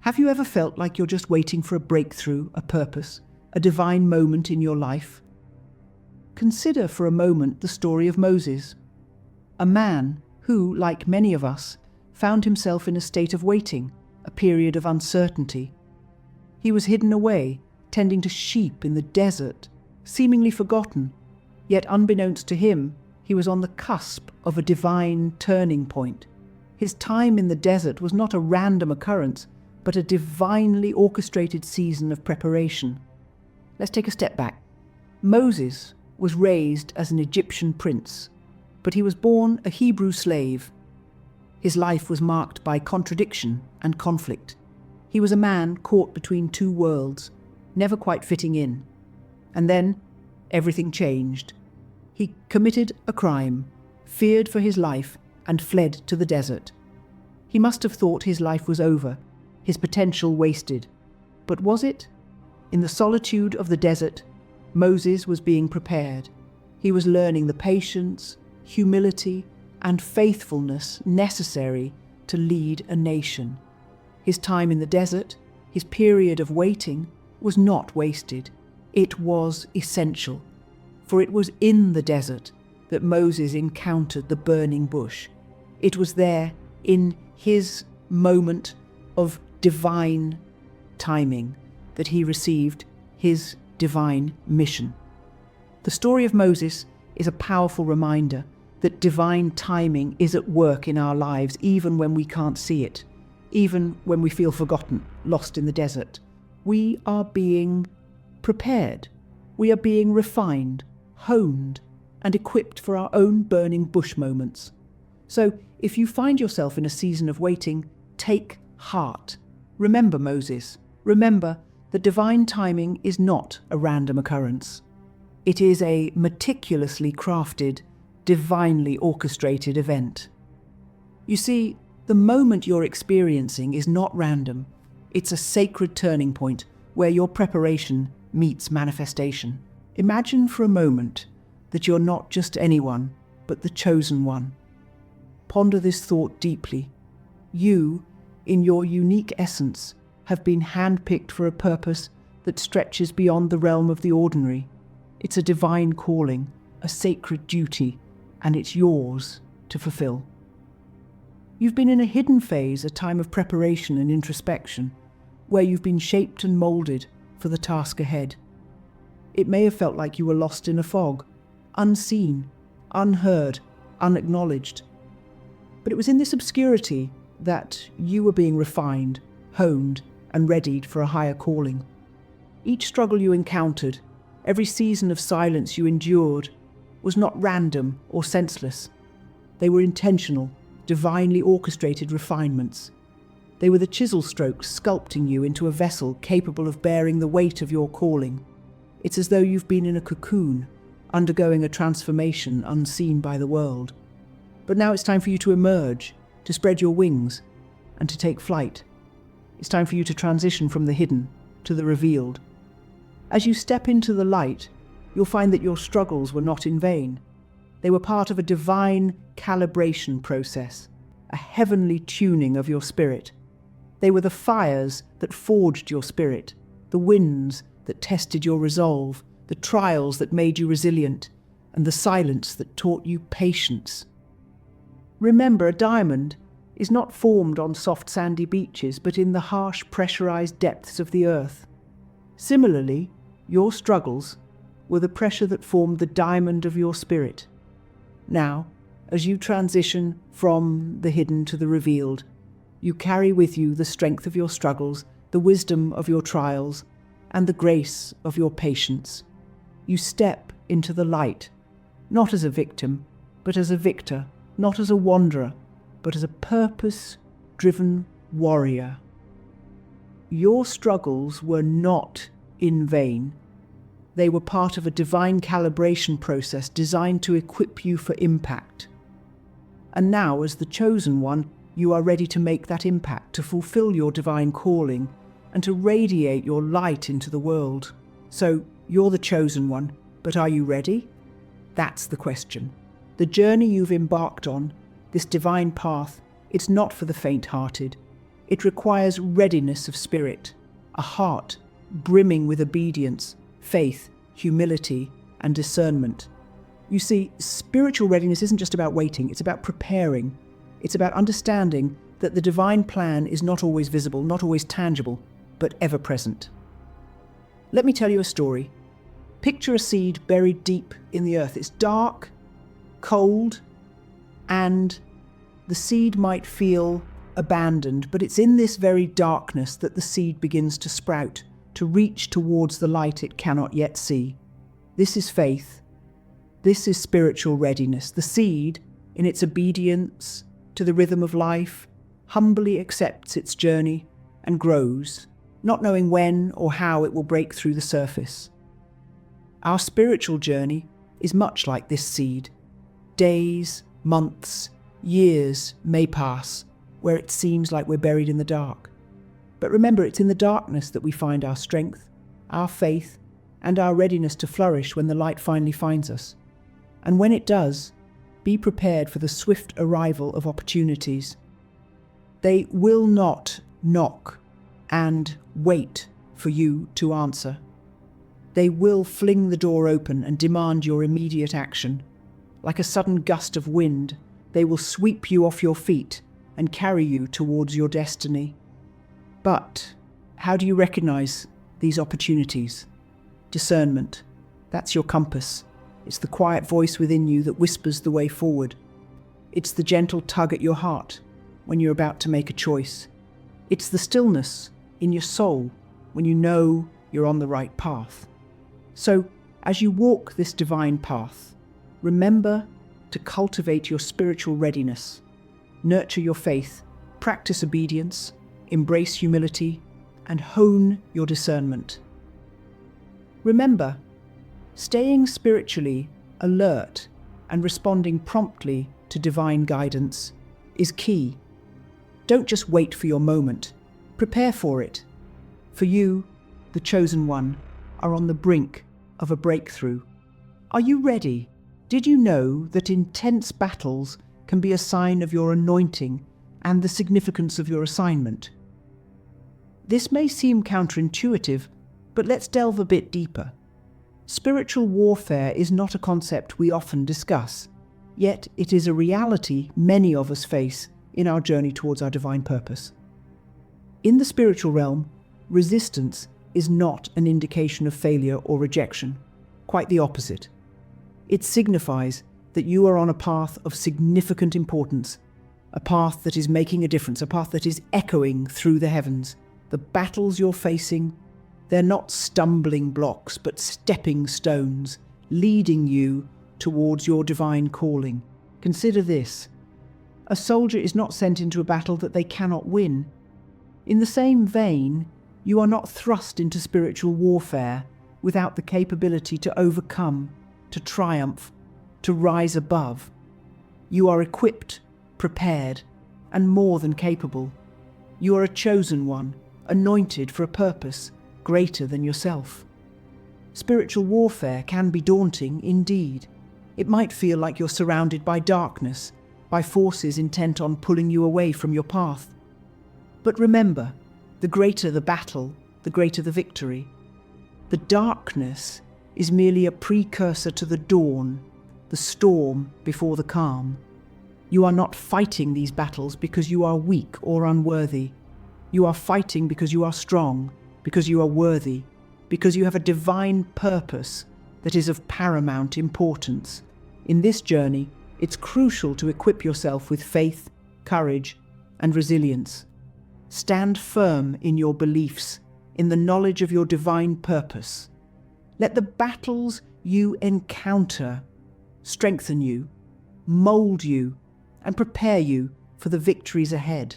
Have you ever felt like you're just waiting for a breakthrough, a purpose, a divine moment in your life? Consider for a moment the story of Moses, a man who, like many of us, found himself in a state of waiting, a period of uncertainty. He was hidden away, tending to sheep in the desert, seemingly forgotten, yet unbeknownst to him, he was on the cusp of a divine turning point. His time in the desert was not a random occurrence, but a divinely orchestrated season of preparation. Let's take a step back. Moses was raised as an Egyptian prince, but he was born a Hebrew slave. His life was marked by contradiction and conflict. He was a man caught between two worlds, never quite fitting in. And then everything changed. He committed a crime, feared for his life, and fled to the desert. He must have thought his life was over, his potential wasted. But was it? In the solitude of the desert, Moses was being prepared. He was learning the patience, humility, and faithfulness necessary to lead a nation. His time in the desert, his period of waiting, was not wasted. It was essential, for it was in the desert that Moses encountered the burning bush. It was there, in his moment of divine timing, that he received his divine mission. The story of Moses is a powerful reminder that divine timing is at work in our lives, even when we can't see it, even when we feel forgotten, lost in the desert. We are being prepared. We are being refined, honed, and equipped for our own burning bush moments. So, if you find yourself in a season of waiting, take heart. Remember Moses. Remember that divine timing is not a random occurrence. It is a meticulously crafted, divinely orchestrated event. You see, the moment you're experiencing is not random. It's a sacred turning point where your preparation meets manifestation. Imagine for a moment that you're not just anyone, but the chosen one. Ponder this thought deeply. You, in your unique essence, have been handpicked for a purpose that stretches beyond the realm of the ordinary. It's a divine calling, a sacred duty, and it's yours to fulfill. You've been in a hidden phase, a time of preparation and introspection, where you've been shaped and molded for the task ahead. It may have felt like you were lost in a fog, unseen, unheard, unacknowledged. But it was in this obscurity that you were being refined, honed, and readied for a higher calling. Each struggle you encountered, every season of silence you endured, was not random or senseless. They were intentional, divinely orchestrated refinements. They were the chisel strokes sculpting you into a vessel capable of bearing the weight of your calling. It's as though you've been in a cocoon, undergoing a transformation unseen by the world. But now it's time for you to emerge, to spread your wings, and to take flight. It's time for you to transition from the hidden to the revealed. As you step into the light, you'll find that your struggles were not in vain. They were part of a divine calibration process, a heavenly tuning of your spirit. They were the fires that forged your spirit, the winds that tested your resolve, the trials that made you resilient, and the silence that taught you patience. Remember, a diamond is not formed on soft sandy beaches, but in the harsh, pressurized depths of the earth. Similarly, your struggles were the pressure that formed the diamond of your spirit. Now, as you transition from the hidden to the revealed, you carry with you the strength of your struggles, the wisdom of your trials, and the grace of your patience. You step into the light, not as a victim, but as a victor, not as a wanderer, but as a purpose-driven warrior. Your struggles were not in vain. They were part of a divine calibration process designed to equip you for impact. And now, as the chosen one, you are ready to make that impact, to fulfill your divine calling, and to radiate your light into the world. So, you're the chosen one, but are you ready? That's the question. The journey you've embarked on, this divine path, it's not for the faint-hearted. It requires readiness of spirit, a heart brimming with obedience, faith, humility, and discernment. You see, spiritual readiness isn't just about waiting, it's about preparing. It's about understanding that the divine plan is not always visible, not always tangible, but ever present. Let me tell you a story. Picture a seed buried deep in the earth. It's dark, cold, and the seed might feel abandoned, but it's in this very darkness that the seed begins to sprout, to reach towards the light it cannot yet see. This is faith. This is spiritual readiness. The seed, in its obedience to the rhythm of life, humbly accepts its journey and grows, not knowing when or how it will break through the surface. Our spiritual journey is much like this seed. Days, months, years may pass where it seems like we're buried in the dark. But remember, it's in the darkness that we find our strength, our faith, and our readiness to flourish when the light finally finds us. And when it does, be prepared for the swift arrival of opportunities. They will not knock and wait for you to answer. They will fling the door open and demand your immediate action. Like a sudden gust of wind, they will sweep you off your feet and carry you towards your destiny. But how do you recognize these opportunities? Discernment. That's your compass. It's the quiet voice within you that whispers the way forward. It's the gentle tug at your heart when you're about to make a choice. It's the stillness in your soul when you know you're on the right path. So, as you walk this divine path, remember to cultivate your spiritual readiness, nurture your faith, practice obedience, embrace humility, and hone your discernment. Remember, staying spiritually alert and responding promptly to divine guidance is key. Don't just wait for your moment. Prepare for it. For you, the chosen one, are on the brink of a breakthrough. Are you ready? Did you know that intense battles can be a sign of your anointing and the significance of your assignment? This may seem counterintuitive, but let's delve a bit deeper. Spiritual warfare is not a concept we often discuss, yet it is a reality many of us face in our journey towards our divine purpose. In the spiritual realm, resistance is not an indication of failure or rejection. Quite the opposite. It signifies that you are on a path of significant importance, a path that is making a difference, a path that is echoing through the heavens. The battles you're facing, they're not stumbling blocks, but stepping stones, leading you towards your divine calling. Consider this. A soldier is not sent into a battle that they cannot win. In the same vein, you are not thrust into spiritual warfare without the capability to overcome, to triumph, to rise above. You are equipped, prepared, and more than capable. You are a chosen one, anointed for a purpose greater than yourself. Spiritual warfare can be daunting indeed. It might feel like you're surrounded by darkness, by forces intent on pulling you away from your path. But remember, the greater the battle, the greater the victory. The darkness is merely a precursor to the dawn, the storm before the calm. You are not fighting these battles because you are weak or unworthy. You are fighting because you are strong, because you are worthy, because you have a divine purpose that is of paramount importance. In this journey, it's crucial to equip yourself with faith, courage, and resilience. Stand firm in your beliefs, in the knowledge of your divine purpose. Let the battles you encounter strengthen you, mold you, and prepare you for the victories ahead.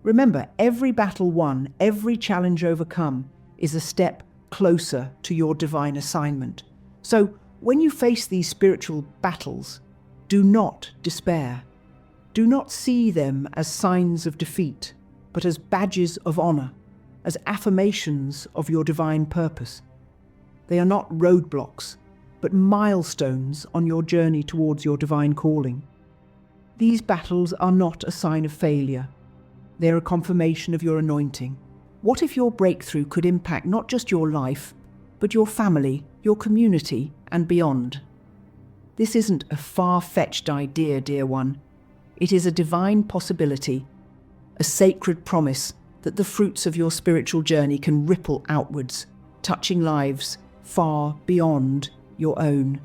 Remember, every battle won, every challenge overcome is a step closer to your divine assignment. So, when you face these spiritual battles, do not despair. Do not see them as signs of defeat, but as badges of honor, as affirmations of your divine purpose. They are not roadblocks, but milestones on your journey towards your divine calling. These battles are not a sign of failure. They're a confirmation of your anointing. What if your breakthrough could impact not just your life, but your family, your community, and beyond? This isn't a far-fetched idea, dear one. It is a divine possibility, a sacred promise that the fruits of your spiritual journey can ripple outwards, touching lives far beyond your own.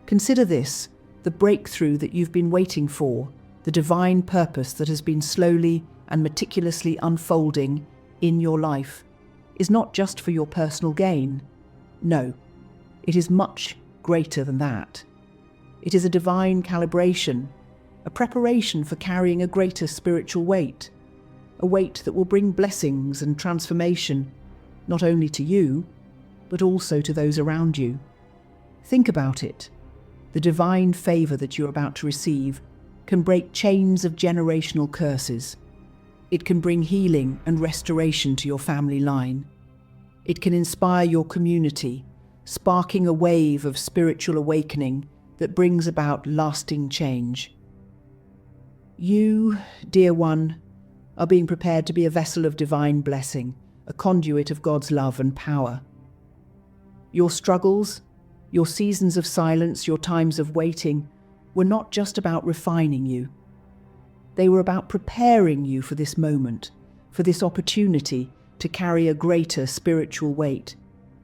Consider this, the breakthrough that you've been waiting for, the divine purpose that has been slowly and meticulously unfolding in your life, is not just for your personal gain. No, it is much greater than that. It is a divine calibration, a preparation for carrying a greater spiritual weight, a weight that will bring blessings and transformation, not only to you, but also to those around you. Think about it. The divine favor that you're about to receive can break chains of generational curses. It can bring healing and restoration to your family line. It can inspire your community, sparking a wave of spiritual awakening that brings about lasting change. You, dear one, are being prepared to be a vessel of divine blessing, a conduit of God's love and power. Your struggles, your seasons of silence, your times of waiting were not just about refining you. They were about preparing you for this moment, for this opportunity to carry a greater spiritual weight.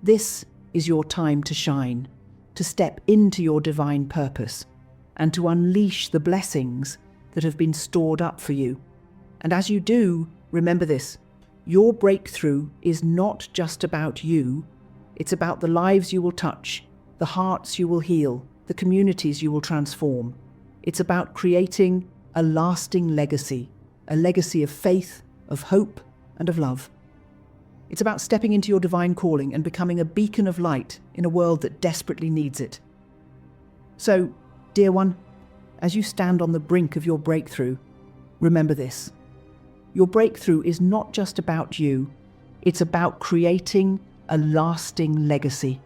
This is your time to shine, to step into your divine purpose, and to unleash the blessings that have been stored up for you. And as you do, remember this, your breakthrough is not just about you, it's about the lives you will touch, the hearts you will heal, the communities you will transform. It's about creating a lasting legacy, a legacy of faith, of hope, and of love. It's about stepping into your divine calling and becoming a beacon of light in a world that desperately needs it. So, dear one, as you stand on the brink of your breakthrough, remember this. Your breakthrough is not just about you, it's about creating a lasting legacy.